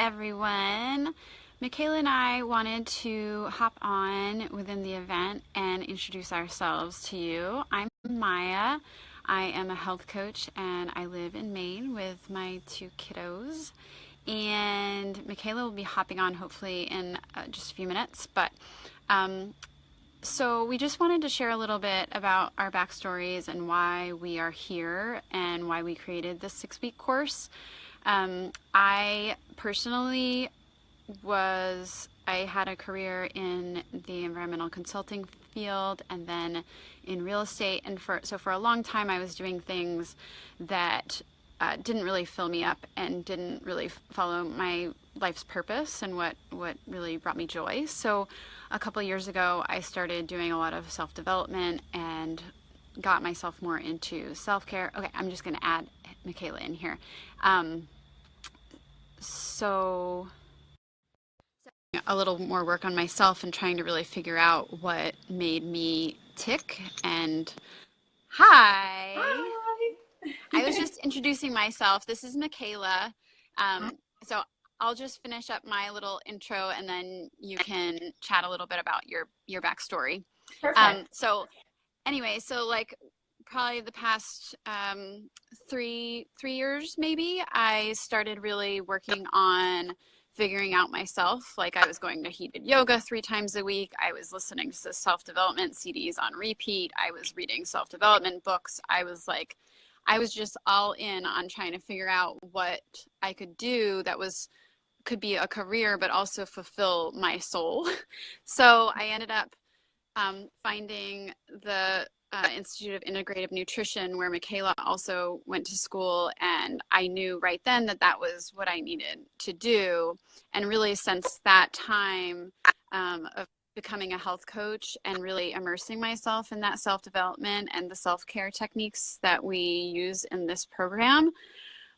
everyone. Michaela and I wanted to hop on within the event and introduce ourselves to you. I'm Maya. I am a health coach and I live in Maine with my two kiddos. And Michaela will be hopping on hopefully in just a few minutes. Um, so we just wanted to share a little bit about our backstories and why we are here and why we created this 6-week course. I personally I had a career in the environmental consulting field and then in real estate. And for a long time, I was doing things that didn't really fill me up and didn't really follow my life's purpose and what really brought me joy. So a couple of years ago, I started doing a lot of self-development and got myself more into self-care. Okay, I'm just going to add Michaela in here. So a little more work on myself and trying to really figure out what made me tick. And hi. Hi. I was just introducing myself. This is Michaela. So I'll just finish up my little intro and then you can chat a little bit about your backstory. Perfect. So anyway, so like probably the past 3 years maybe, I started really working on figuring out myself. Like I was going to heated yoga 3 times a week. I was listening to self-development CDs on repeat. I was reading self-development books. I was just all in on trying to figure out what I could do that could be a career, but also fulfill my soul. So I ended up finding the Institute of Integrative Nutrition, where Michaela also went to school, and I knew right then that that was what I needed to do. And really, since that time of becoming a health coach and really immersing myself in that self-development and the self-care techniques that we use in this program,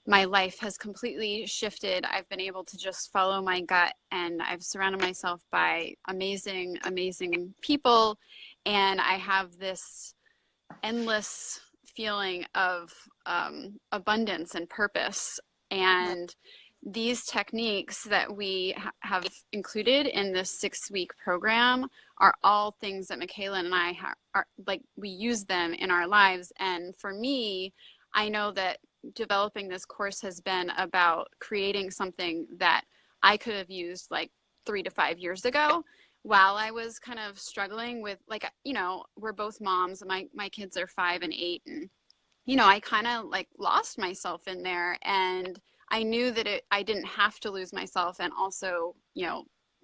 my life has completely shifted. I've been able to just follow my gut, and I've surrounded myself by amazing, amazing people. And I have this endless feeling of abundance and purpose. And these techniques that we have included in this 6-week program are all things that Michaela and I are like, we use them in our lives. And for me, I know that developing this course has been about creating something that I could have used like 3 to 5 years ago while I was kind of struggling with, like, we're both moms. My kids are 5 and 8, and I kind of like lost myself in there, and I knew that I didn't have to lose myself and also,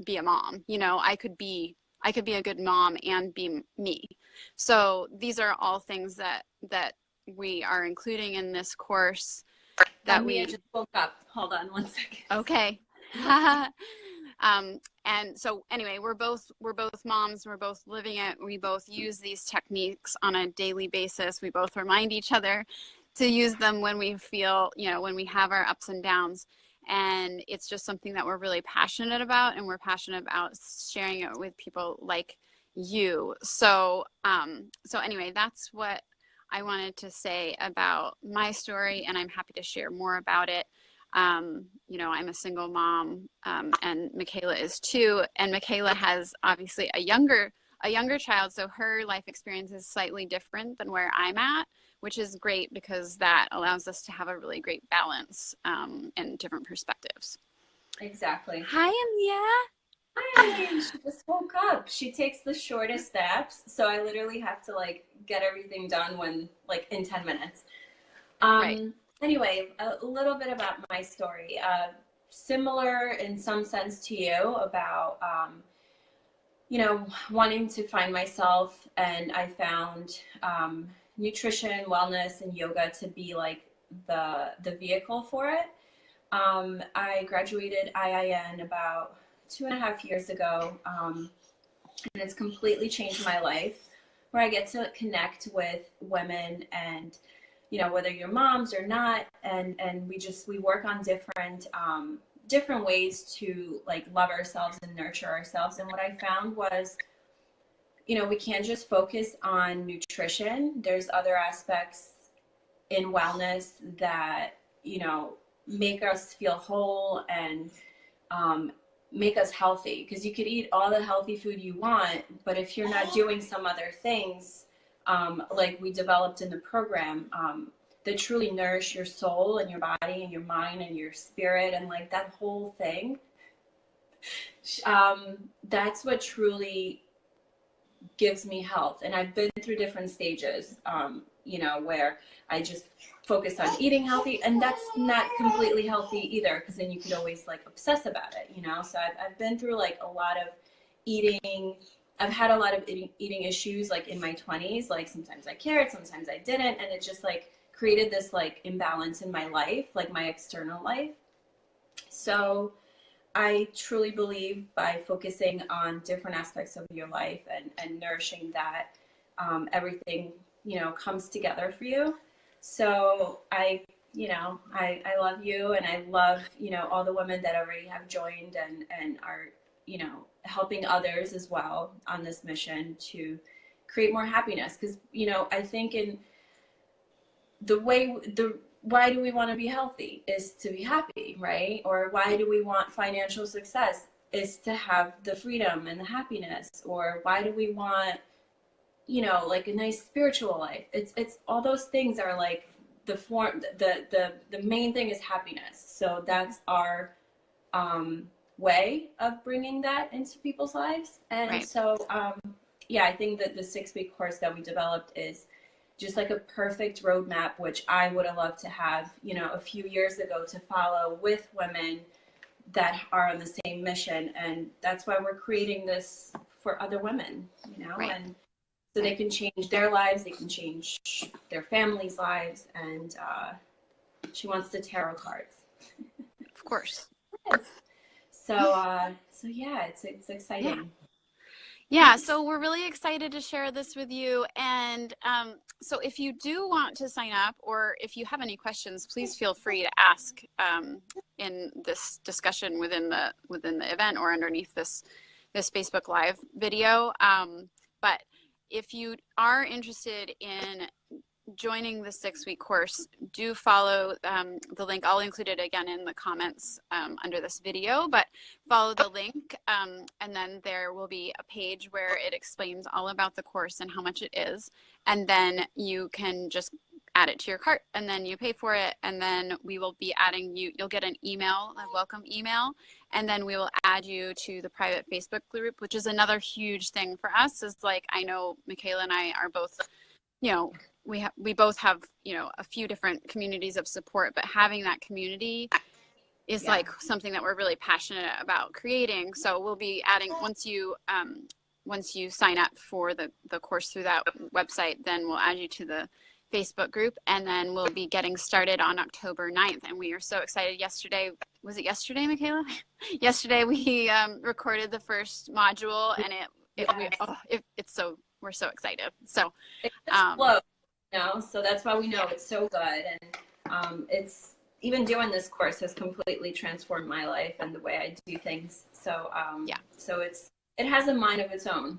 be a mom. I could be a good mom and be me. So these are all things that we are including in this course that Mia just woke up. Hold on one second. Okay. And so anyway, we're both moms. We're both living it. We both use these techniques on a daily basis. We both remind each other to use them when we feel, when we have our ups and downs. And it's just something that we're really passionate about, and we're passionate about sharing it with people like you. So anyway, that's what I wanted to say about my story, and I'm happy to share more about it. I'm a single mom, and Michaela is too. And Michaela has obviously a younger child, so her life experience is slightly different than where I'm at, which is great because that allows us to have a really great balance and different perspectives. Exactly. Hi, Amia. Hi. She just woke up. She takes the shortest steps, so I literally have to get everything done in 10 minutes. Right. Anyway, a little bit about my story. Similar in some sense to you about, wanting to find myself, and I found nutrition, wellness, and yoga to be like the vehicle for it. I graduated IIN about 2.5 years ago, and it's completely changed my life, where I get to connect with women, and whether you're moms or not, and we work on different ways to love ourselves and nurture ourselves. And what I found was, we can't just focus on nutrition. There's other aspects in wellness that make us feel whole and make us healthy, because you could eat all the healthy food you want, but if you're not doing some other things, like we developed in the program, that truly nourish your soul and your body and your mind and your spirit and like that whole thing, that's what truly gives me health. And I've been through different stages, you know, where I just focus on eating healthy, and that's not completely healthy either, because then you could always like obsess about it, you know. So I've been through like a lot of eating. I've had a lot of eating issues like in my 20s. Like sometimes I cared, sometimes I didn't, and it just like created this like imbalance in my life, like my external life. So I truly believe by focusing on different aspects of your life and nourishing that, everything, you know, comes together for you. So I, you know, I love you, and I love, you know, all the women that already have joined and are, you know, helping others as well on this mission to create more happiness. Because, you know, I think in why do we want to be healthy is to be happy, right? Or why do we want financial success is to have the freedom and the happiness. Or why do we want, you know, like a nice spiritual life? It's all those things are like the main thing is happiness. So that's our way of bringing that into people's lives. And Right. so yeah, I think that the 6-week course that we developed is just like a perfect roadmap, which I would have loved to have, you know, a few years ago, to follow with women that are on the same mission. And that's why we're creating this for other women, you know, Right. and so they can change their lives, they can change their families' lives. And she wants the tarot cards. Of course. So yeah, it's exciting. Yeah, so we're really excited to share this with you. And so if you do want to sign up, or if you have any questions, please feel free to ask in this discussion within the event or underneath this Facebook Live video. But if you are interested in joining the 6-week course, do follow the link. I'll include it again in the comments under this video, but follow the link, and then there will be a page where it explains all about the course and how much it is, and then you can just add it to your cart, and then you pay for it, and then we will be adding you. You'll get an email, a welcome email, and then we will add you to the private Facebook group, which is another huge thing for us. Is like, I know Michaela and I are both, you know, we both have, you know, a few different communities of support, but having that community is like something that we're really passionate about creating. So we'll be adding, once you sign up for the course through that website, then we'll add you to the Facebook group, and then we'll be getting started on October 9th. And we are so excited. Yesterday, was it yesterday, Michaela? Yesterday we recorded the first module, and we're so excited. So it just flows, you know, so that's why we know it's so good. And it's, even doing this course has completely transformed my life and the way I do things. So so it has a mind of its own,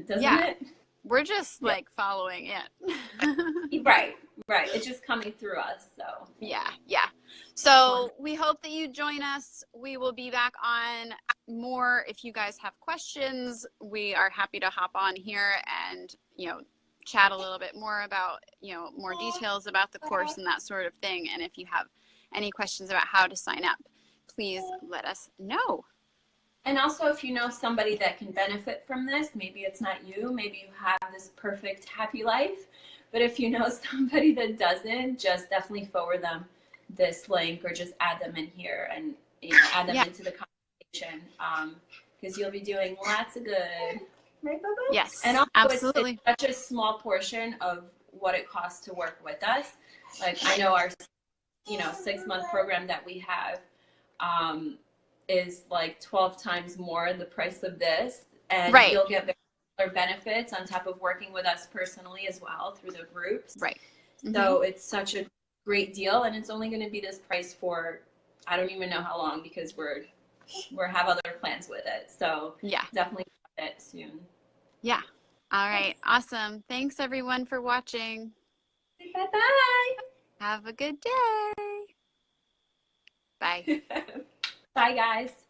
doesn't it? We're just like following it. Right. It's just coming through us. So yeah. So we hope that you join us. We will be back on more. If you guys have questions, we are happy to hop on here and, you know, chat a little bit more about, you know, more details about the course and that sort of thing. And if you have any questions about how to sign up, please let us know. And also, if you know somebody that can benefit from this, maybe it's not you, maybe you have this perfect happy life, but if you know somebody that doesn't, just definitely forward them this link, or just add them in here, and, you know, add them into the conversation, because you'll be doing lots of good. Right, Bubba? Yes, and also absolutely. It's such a small portion of what it costs to work with us. Like, I know our, you know, 6-month program that we have is like 12 times more the price of this, and you'll get other benefits on top of working with us personally as well through the groups. Right. So it's such a great deal, and it's only going to be this price for, I don't even know how long, because we're have other plans with it. So definitely it soon. Yeah. All right. Awesome. Thanks everyone for watching. Bye-bye. Have a good day. Bye. Bye, guys.